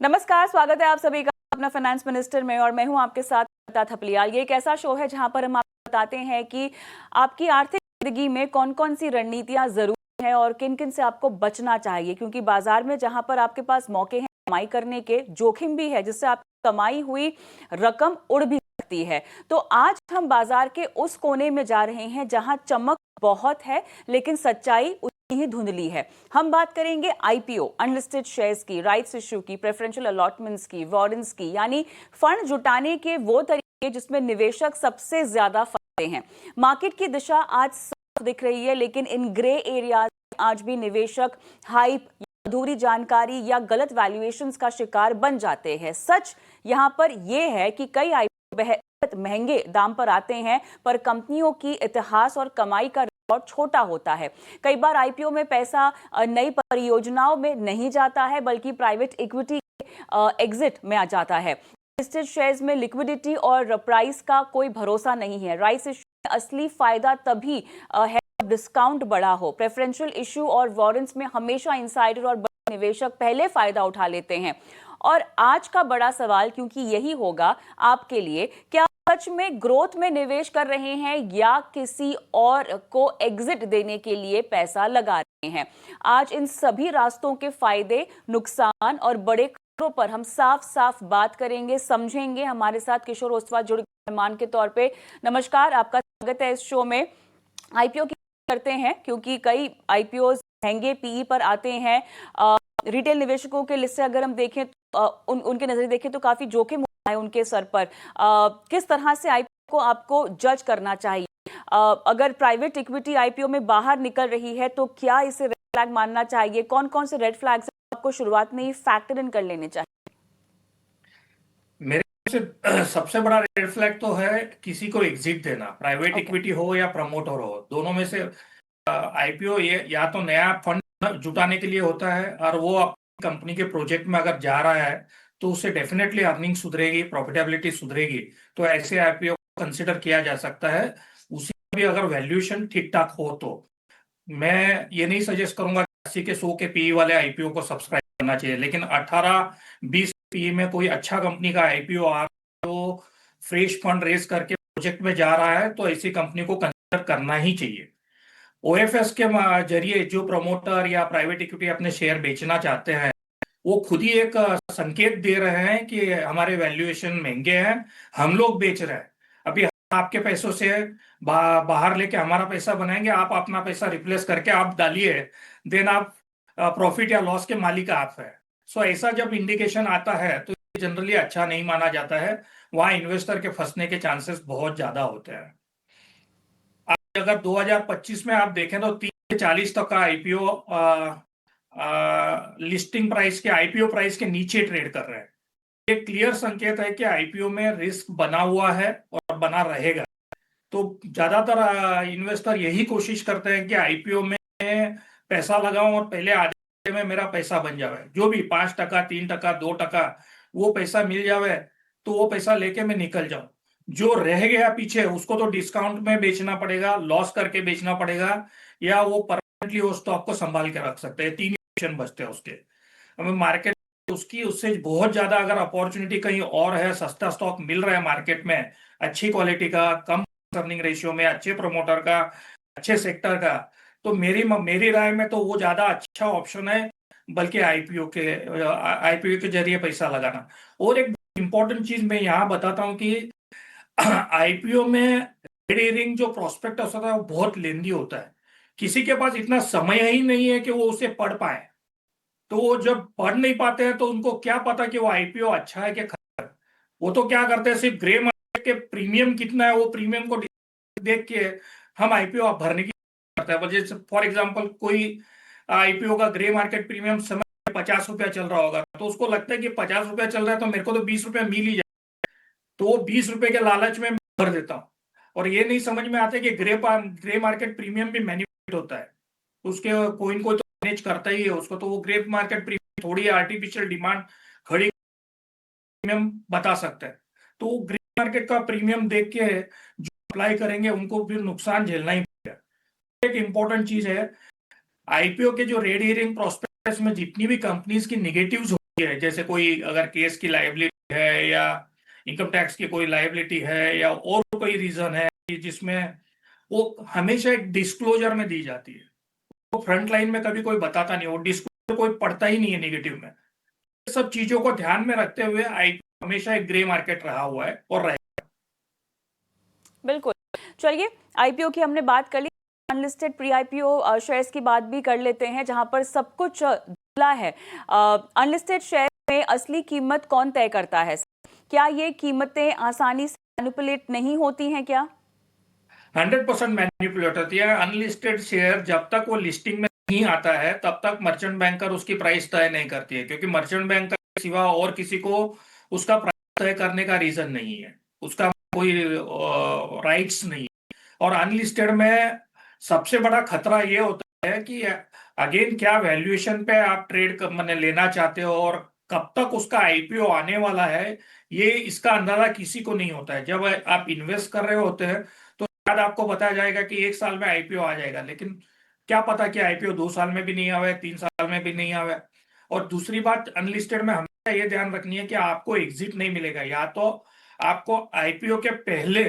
नमस्कार, स्वागत है आप सभी का अपना फाइनेंस मिनिस्टर में। और मैं हूं आपके साथ श्वेता थपलियाल। ये एक ऐसा शो है जहां पर हम आपको बताते हैं कि आपकी आर्थिक जिंदगी में कौन कौन सी रणनीतियां जरूरी है और किन किन से आपको बचना चाहिए, क्योंकि बाजार में जहां पर आपके पास मौके हैं कमाई करने के, जोखिम भी है जिससे आपकी कमाई हुई रकम उड़ भी सकती है। तो आज हम बाजार के उस कोने में जा रहे हैं जहां चमक बहुत है लेकिन सच्चाई ही धुंधली है। हम बात करेंगे आईपीओ, अनलिस्टेड शेयर्स की, राइट्स इश्यू की, प्रेफरेंशियल अलॉटमेंट्स की, वारंट्स की, यानी फंड जुटाने के वो तरीके जिसमें निवेशक सबसे ज्यादा फंसते हैं। मार्केट की दिशा आज साफ दिख रही है, लेकिन इन ग्रे एरियाज आज भी निवेशक हाइप, अधूरी जानकारी या गलत वैल्यूएशंस का शिकार बन जाते हैं। सच यहां पर यह है कि कई आईपीओ महंगे दाम पर आते हैं, पर कंपनियों की इतिहास और कमाई का और छोटा होता है। कई बार आईपीओ में पैसा नई परियोजनाओं में नहीं जाता है बल्कि प्राइवेट इक्विटी एग्जिट में आ जाता है। लिस्टेड शेयर्स में लिक्विडिटी और प्राइस का कोई भरोसा नहीं है। राइट्स इश्यू में असली फायदा तभी है डिस्काउंट बड़ा हो। प्रेफरेंशियल इश्यू और वारंट्स में हमेशा इनसाइडर और बड़े निवेशक पहले फायदा उठा लेते हैं। और आज का बड़ा सवाल, क्योंकि यही होगा आपके लिए, क्या सच में ग्रोथ में निवेश कर रहे हैं या किसी और को एग्जिट देने के लिए पैसा लगा रहे हैं। आज इन सभी रास्तों के फायदे, नुकसान और बड़े खतरों पर हम साफ साफ बात करेंगे, समझेंगे। हमारे साथ किशोर ओसवाल जुड़ मेहमान के तौर पे। नमस्कार, आपका स्वागत है इस शो में। आईपीओ की करते हैं क्योंकि कई आईपीओ महंगे पीई पर आते हैं। रिटेल निवेशकों के लिस्ट से अगर हम देखें उनके नजरिए देखें तो काफी जोखिम होता है उनके सर पर। किस तरह से आईपीओ को आपको जज करना चाहिए? अगर प्राइवेट इक्विटी आईपीओ में बाहर निकल रही है तो क्या इसे रेड फ्लैग मानना चाहिए? कौन कौन से रेड फ्लैग्स आपको शुरुआत में ही फैक्टर इन कर लेने चाहिए? मेरे से सबसे बड़ा रेड फ्लैग तो है किसी को एग्जिट देना, प्राइवेट ओके। इक्विटी हो या प्रमोटर हो, दोनों में से। आईपीओ ये या तो नया फंड जुटाने के लिए होता है, और वो अपनी कंपनी के प्रोजेक्ट में अगर जा रहा है तो उससे डेफिनेटली अर्निंग सुधरेगी, प्रॉफिटेबिलिटी सुधरेगी, तो ऐसे आईपीओ को कंसिडर किया जा सकता है। उसी में भी अगर वैल्यूएशन ठीक ठाक हो तो मैं ये नहीं सजेस्ट करूंगा कि 80 के 100 के पीई वाले आईपीओ को सब्सक्राइब करना चाहिए, लेकिन 18-20 पीई में कोई अच्छा कंपनी का आईपीओ आ तो फ्रेश फंड रेज करके प्रोजेक्ट में जा रहा है तो ऐसी कंपनी को कंसिडर करना ही चाहिए। ओएफएस के जरिए जो प्रमोटर या प्राइवेट इक्विटी अपने शेयर बेचना चाहते हैं, वो खुद ही एक संकेत दे रहे हैं कि हमारे वैल्यूएशन महंगे हैं, हम लोग बेच रहे हैं। अभी हम आपके पैसों से बाहर लेके हमारा पैसा बनाएंगे, आप अपना पैसा रिप्लेस करके आप डालिए, देन आप प्रॉफिट या लॉस के मालिक आप है। सो ऐसा जब इंडिकेशन आता है तो जनरली अच्छा नहीं माना जाता है, वहां इन्वेस्टर के फंसने के चांसेस बहुत ज्यादा होते हैं। अगर 2025 में आप देखें तो 30 से 40 तक का आईपीओ लिस्टिंग प्राइस के, आईपीओ प्राइस के नीचे ट्रेड कर रहे हैं। ये क्लियर संकेत है कि आईपीओ में रिस्क बना हुआ है और बना रहेगा। तो ज्यादातर इन्वेस्टर यही कोशिश करते हैं कि आईपीओ में पैसा लगाऊं और पहले आधे में मेरा पैसा बन जावे, जो भी 5%, 3%, 2% वो पैसा मिल जावे, तो वो पैसा लेके मैं निकल जाऊं। जो रह गया पीछे उसको तो डिस्काउंट में बेचना पड़ेगा, लॉस करके बेचना पड़ेगा, या वो परमानेंटली वो स्टॉक को संभाल के रख सकते हैं। 3 ऑप्शन बचते हैं उसके। हमें मार्केट उसकी उससे बहुत ज्यादा अगर अपॉर्चुनिटी कहीं और है, सस्ता स्टॉक मिल रहा है मार्केट में, अच्छी क्वालिटी का, कम अर्निंग रेशियो में, अच्छे प्रमोटर का, अच्छे सेक्टर का, तो मेरी राय में तो वो ज्यादा अच्छा ऑप्शन है बल्कि आईपीओ के जरिए पैसा लगाना। और एक इंपॉर्टेंट चीज मैं यहाँ बताता हूँ कि आईपीओ में रेड हेयरिंग जो प्रोस्पेक्टस होता है वो बहुत लेंदी होता है। किसी के पास इतना समय ही नहीं है कि वो उसे पढ़ पाए। तो वो जब पढ़ नहीं पाते हैं तो उनको क्या पता कि वो आईपीओ अच्छा है कि खराब है। वो तो क्या करते हैं, सिर्फ ग्रे मार्केट के प्रीमियम कितना है वो प्रीमियम को देख के हम आईपीओ भरने की करता है। जैसे फॉर एग्जांपल कोई आईपीओ का ग्रे मार्केट प्रीमियम समय 50 रुपया चल रहा होगा, तो उसको लगता है कि 50 रुपया चल रहा है तो मेरे को तो 20 रुपया मिल ही जाए, तो वो 20 रुपए के लालच में भर देता हूँ। और ये नहीं समझ में आता है कि ग्रे मार्केट प्रीमियम भी मैन्युपुलेट होता है, उसके कोई न कोई तो मैनेज करता ही है उसको। तो वो ग्रे मार्केट प्रीमियम थोड़ी आर्टिफिशियल डिमांड खड़ी प्रीमियम बता सकता है। तो वो ग्रे मार्केट का प्रीमियम देख के जो अप्लाई करेंगे उनको फिर नुकसान झेलना ही पड़ेगा। एक इंपॉर्टेंट चीज है, आईपीओ के जो रेड हियरिंग प्रोस्पेक्टस में जितनी भी कंपनीज की निगेटिव्स है, जैसे कोई अगर केस की लायबिलिटी है या इनकम टैक्स की कोई लायबिलिटी है या और कोई रीजन है कि जिसमें वो हमेशा एक डिस्क्लोजर में दी जाती है। वो फ्रंट लाइन में कभी कोई बताता नहीं, वो डिस्क्लोजर कोई पढ़ता ही नहीं है निगेटिव में। ये सब चीजों को ध्यान में रखते हुए आईपीओ हमेशा एक ग्रे मार्केट रहा हुआ है और रहे। बिल्कुल। चलिए, आईपीओ की हमने बात कर ली, अनलिस्टेड प्री आईपीओ शेयर्स की बात भी कर लेते हैं जहां पर सब कुछ धुला है। अनलिस्टेड शेयर में असली कीमत कौन तय करता है? क्या ये कीमतें आसानी से मैनिपुलेट नहीं होती हैं क्या? 100% मैनिपुलेट होती है। अनलिस्टेड शेयर जब तक वो लिस्टिंग में नहीं आता है तब तक मर्चेंट बैंकर उसकी प्राइस तय नहीं करती है, क्योंकि मर्चेंट बैंकर के सिवा और किसी को उसका प्राइस तय करने का रीजन नहीं है, उसका कोई राइट्स नहीं है। और अनलिस्टेड में सबसे बड़ा खतरा ये होता है कि अगेन क्या वैल्यूएशन पे आप ट्रेड मैंने लेना चाहते हो और कब तक उसका आईपीओ आने वाला है, ये इसका अंदाजा किसी को नहीं होता है। जब आप इन्वेस्ट कर रहे होते हैं तो शायद आपको बताया जाएगा कि 1 साल में आईपीओ आ जाएगा, लेकिन क्या पता कि आईपीओ 2 साल में भी नहीं आवे, 3 साल में भी नहीं आवे। और दूसरी बात, अनलिस्टेड में हमेशा ये ध्यान रखनी है कि आपको एग्जिट नहीं मिलेगा। या तो आपको आईपीओ के पहले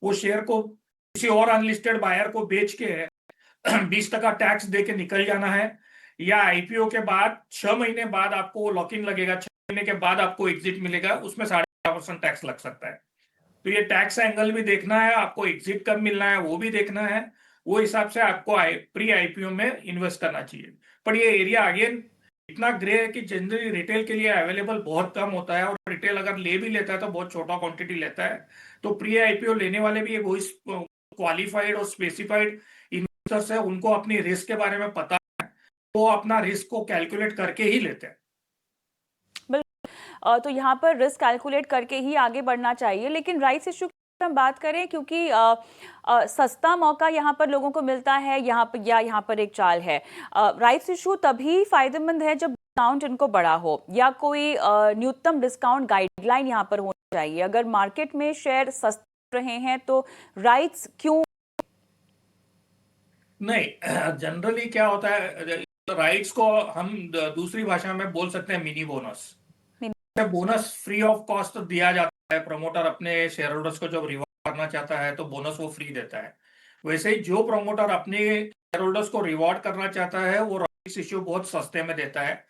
वो शेयर को किसी और अनलिस्टेड बायर को बेच के 20% टैक्स दे के निकल जाना है, या आईपीओ के बाद 6 महीने बाद आपको लॉक इन लगेगा, 6 महीने के बाद आपको एग्जिट मिलेगा, उसमें 12.5% टैक्स लग सकता है। तो ये टैक्स एंगल भी देखना है, आपको एग्जिट कब मिलना है वो भी देखना है। वो हिसाब से आपको प्री आईपीओ में इन्वेस्ट करना चाहिए। पर ये एरिया अगेन इतना ग्रे है कि जनरली रिटेल के लिए अवेलेबल बहुत कम होता है, और रिटेल अगर ले भी लेता है तो बहुत छोटा क्वांटिटी लेता है। तो प्री आईपीओ लेने वाले भी वही क्वालिफाइड और स्पेसिफाइड इन्वेस्टर्स है, उनको अपनी रिस्क के बारे में पता है, वो अपना रिस्क को कैलकुलेट करके ही लेते हैं। तो यहाँ पर रिस्क कैलकुलेट करके ही आगे बढ़ना चाहिए। लेकिन राइट्स इशू की हम बात करें, क्योंकि सस्ता मौका यहाँ पर लोगों को मिलता है, यहाँ पर एक चाल है। राइट्स इशू तभी फायदेमंद है जब डिस्काउंट इनको बड़ा हो, या कोई न्यूनतम डिस्काउंट गाइडलाइन यहाँ पर होनी चाहिए। अगर मार्केट में शेयर सस्ते रहे हैं तो राइट्स क्यों? नहीं, जनरली क्या होता है, राइट्स को हम दूसरी भाषा में बोल सकते हैं mini bonus. Bonus free of cost दिया जाता है। प्रमोटर अपने शेयर होल्डर्स को जब रिवॉर्ड करना चाहता है तो बोनस वो फ्री देता है। वैसे ही जो प्रमोटर अपने शेयर होल्डर्स को रिवॉर्ड करना चाहता है वो राइट्स इश्यू बहुत सस्ते में देता है।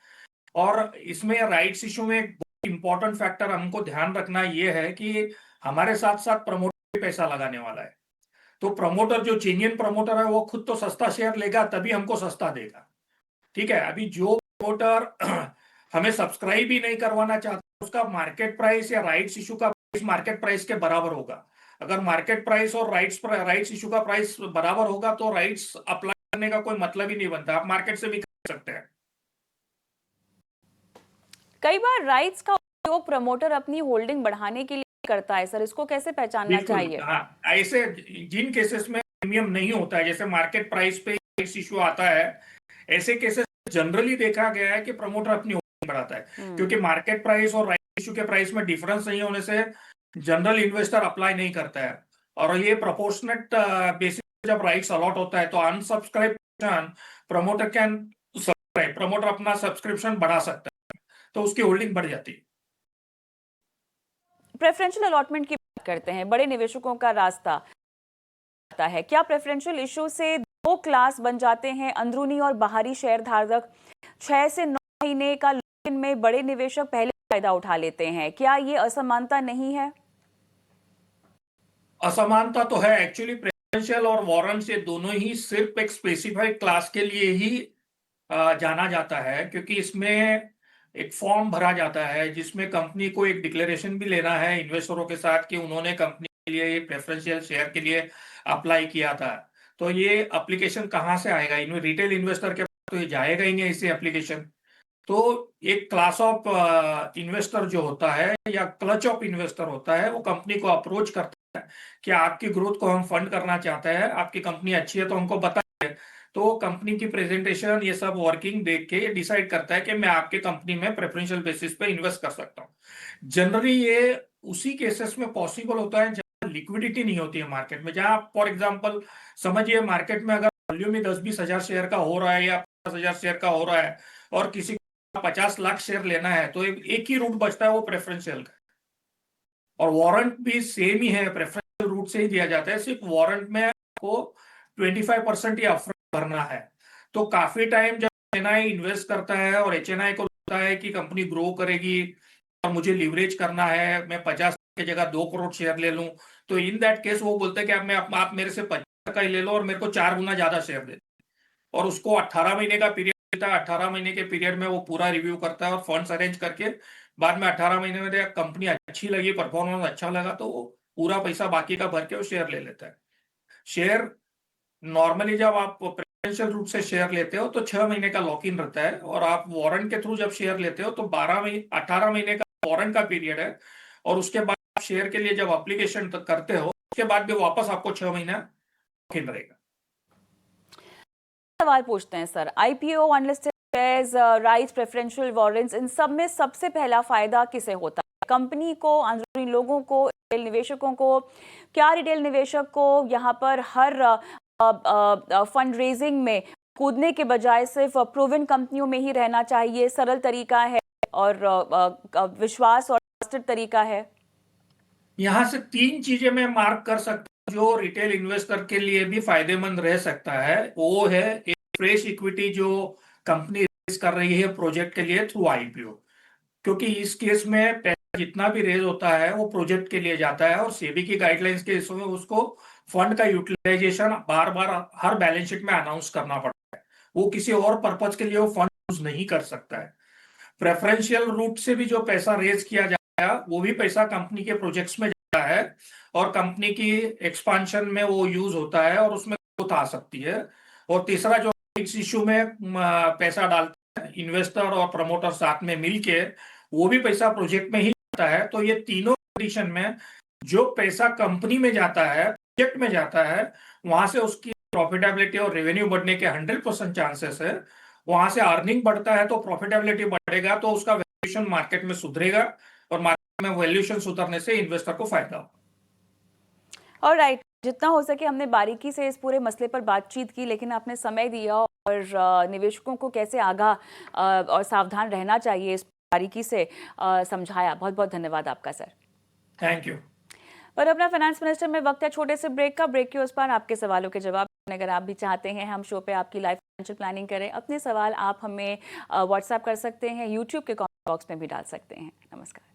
और इसमें राइट्स इश्यू में एक बहुत इंपॉर्टेंट फैक्टर हमको ध्यान रखना ये है कि हमारे साथ साथ प्रमोटर भी पैसा लगाने वाला है। तो प्रमोटर जो जेन्युइन प्रमोटर है वो खुद तो सस्ता शेयर लेगा तभी हमको सस्ता देगा। ठीक है, अभी जो प्रमोटर हमें सब्सक्राइब ही नहीं करवाना चाहता उसका मार्केट प्राइस या राइट्स इशू का प्राइस मार्केट प्राइस के बराबर होगा। अगर मार्केट प्राइस और राइट्स इशू का प्राइस बराबर होगा तो राइट्स अप्लाई करने का कोई मतलब ही नहीं बनता, आप मार्केट से भी कर सकते हैं। कई बार राइट्स का उपयोग प्रमोटर अपनी होल्डिंग बढ़ाने के लिए करता है सर, इसको कैसे पहचानना बिल्कुल, चाहिए? हाँ, ऐसे जिन केसेस में प्रीमियम नहीं होता है, जैसे मार्केट प्राइस पे इश्यू आता है, ऐसे केसेस जनरली देखा गया है कि प्रमोटर अपनी होल्डिंग बढ़ाता है, क्योंकि मार्केट प्राइस और राइट इश्यू के प्राइस में डिफरेंस नहीं होने से जनरल इन्वेस्टर अप्लाई नहीं करता है। और ये प्रोपोर्शनेट बेसिस जब राइट्स अलॉट होता है तो unsubscribe promoter can subscribe, promoter अपना सब्सक्रिप्शन बढ़ा सकता है, तो उसकी होल्डिंग बढ़ जाती है। प्रेफरेंशियल अलॉटमेंट की बात करते हैं, बड़े निवेशकों का रास्ता आता है। क्या प्रेफरेंशियल इशू से दो क्लास बन जाते हैं, अंदरूनी और बाहरी शेयर धारक? 6 से 9 महीने का लॉक इन में बड़े निवेशक पहले फायदा उठा लेते हैं, क्या ये असमानता नहीं है? असमानता तो है एक्चुअली। प्रेफरेंशियल और वारंट ये दोनों ही सिर्फ एक स्पेसिफाइड क्लास के लिए ही जाना जाता है, क्योंकि इसमें एक फॉर्म भरा जाता है जिसमें कंपनी को एक डिक्लेरेशन भी लेना है इन्वेस्टरों के साथ कि उन्होंने कंपनी के लिए ये प्रेफरेंशियल शेयर के लिए अप्लाई किया था। तो ये एप्लीकेशन कहाँ से आएगा, इन रिटेल इन्वेस्टर के पास तो ये जाएगा ही नहीं ऐसी एप्लीकेशन। तो एक क्लास ऑफ इन्वेस्टर जो होता है या क्लच ऑफ इन्वेस्टर होता है वो कंपनी को अप्रोच करता है कि आपकी ग्रोथ को हम फंड करना चाहते हैं, आपकी कंपनी अच्छी है तो हमको बताइए। तो कंपनी की प्रेजेंटेशन ये सब वर्किंग देख के ये डिसाइड करता है कि मैं आपकी कंपनी में प्रेफरेंशियल बेसिस पे इन्वेस्ट कर सकता हूँ। जनरली ये उसी केसेस में पॉसिबल होता है जहाँ लिक्विडिटी नहीं होती है मार्केट में। जहाँ फॉर एग्जाम्पल समझिए मार्केट में अगर वॉल्यूम ही 10-20 हजार शेयर का हो रहा है या 50,000 शेयर का हो रहा है और किसी 50 लाख शेयर लेना है तो एक ही रूट बचता है, वो प्रेफरेंशियल का। और वारंट भी सेम ही है, प्रेफरेंशियल रूट से ही दिया जाता है, सिर्फ वारंट में आपको 25% ही अपफ्रंट भरना है। तो काफी टाइम जब एचएनआई इन्वेस्ट करता है और एचएनआई को लगता है कि कंपनी ग्रो करेगी और मुझे लिवरेज करना है, मैं 50 की जगह 2 करोड़ शेयर ले लूं, तो इन दैट केस वो बोलते हैं कि आप मेरे से 50 का ही ले लो और मेरे को 4 गुना ज्यादा शेयर दे। और उसको 18 महीने का पीरियड देता है, 18 महीने के पीरियड में वो पूरा रिव्यू करता है और फंड्स अरेंज करके बाद में 18 महीने में कंपनी अच्छी लगी, परफॉर्मेंस अच्छा लगा, तो वो पूरा पैसा बाकी का भर के वो शेयर ले लेता है। शेयर नॉर्मली जब आप प्रेफरेंशियल रूट से शेयर लेते हो तो 6 महीने का लॉक इन रहता है, और आप वारंट के थ्रू जब शेयर लेते हो तो 18 महीने का वारंट का पीरियड है, और उसके बाद आप शेयर के लिए जब एप्लीकेशन करते हो उसके बाद भी वापस आपको 6 महीना लॉक इन रहेगा। सवाल पूछते हैं sir, IPO, unlisted shares, rights, preferential warrants, इन सब में सबसे पहला फायदा किसे होता है? कंपनी को, अंदरूनी लोगों को, रिटेल निवेशकों को? क्या रिटेल निवेशक को यहाँ पर हर फंड रेजिंग में कूदने के बजाय सिर्फ प्रूवन कंपनियों में ही रहना चाहिए, सरल तरीका है और विश्वास और ट्रस्टेड तरीका है? यहां से 3 चीजें मैं मार्क कर सकता हूं जो रिटेल इन्वेस्टर के लिए भी फायदेमंद रह सकता है। वो है एक फ्रेश इक्विटी जो कंपनी रेज कर रही है प्रोजेक्ट के लिए थ्रू आईपीओ, क्योंकि इस केस में पैसा जितना भी रेज होता है वो प्रोजेक्ट के लिए जाता है, और सेबी की गाइडलाइंस के इसमें उसको फंड का यूटिलाइजेशन बार बार हर बैलेंस शीट में अनाउंस करना पड़ता है। वो किसी और पर्पज के लिए वो फंड यूज नहीं कर सकता है। प्रेफरेंशियल रूट से भी जो पैसा रेज किया जाएगा वो भी पैसा कंपनी के प्रोजेक्ट्स में जाता है और कंपनी की एक्सपांशन में वो यूज होता है और उसमें ग्रोथ आ सकती है। और तीसरा जो इस इश्यू में पैसा डालते हैं इन्वेस्टर और प्रमोटर साथ में मिलके, वो भी पैसा प्रोजेक्ट में ही जाता है। तो ये तीनों कंडीशन में जो पैसा कंपनी में जाता है, प्रोजेक्ट में जाता है, वहां से उसकी प्रॉफिटेबिलिटी और रेवेन्यू बढ़ने के 100% चांसेस है। वहां से अर्निंग बढ़ता है तो प्रॉफिटेबिलिटी बढ़ेगा, तो उसका वैल्यूएशन मार्केट में सुधरेगा, और मार्केट में वैल्यूएशन सुधरने से इन्वेस्टर को फायदा हो। ऑलराइट, जितना हो सके हमने बारीकी से इस पूरे मसले पर बातचीत की, लेकिन आपने समय दिया और निवेशकों को कैसे आगाह और सावधान रहना चाहिए इस बारीकी से समझाया। बहुत बहुत धन्यवाद आपका सर। Thank you. पर अपना फाइनेंस मिनिस्टर में वक्त है छोटे से ब्रेक का। ब्रेक के उस पर आपके सवालों के जवाब, अगर आप भी चाहते हैं हम शो पे आपकी लाइव फाइनेंशियल प्लानिंग करें, अपने सवाल आप हमें व्हाट्सएप कर सकते हैं, यूट्यूब के कमेंट बॉक्स में भी डाल सकते हैं। नमस्कार।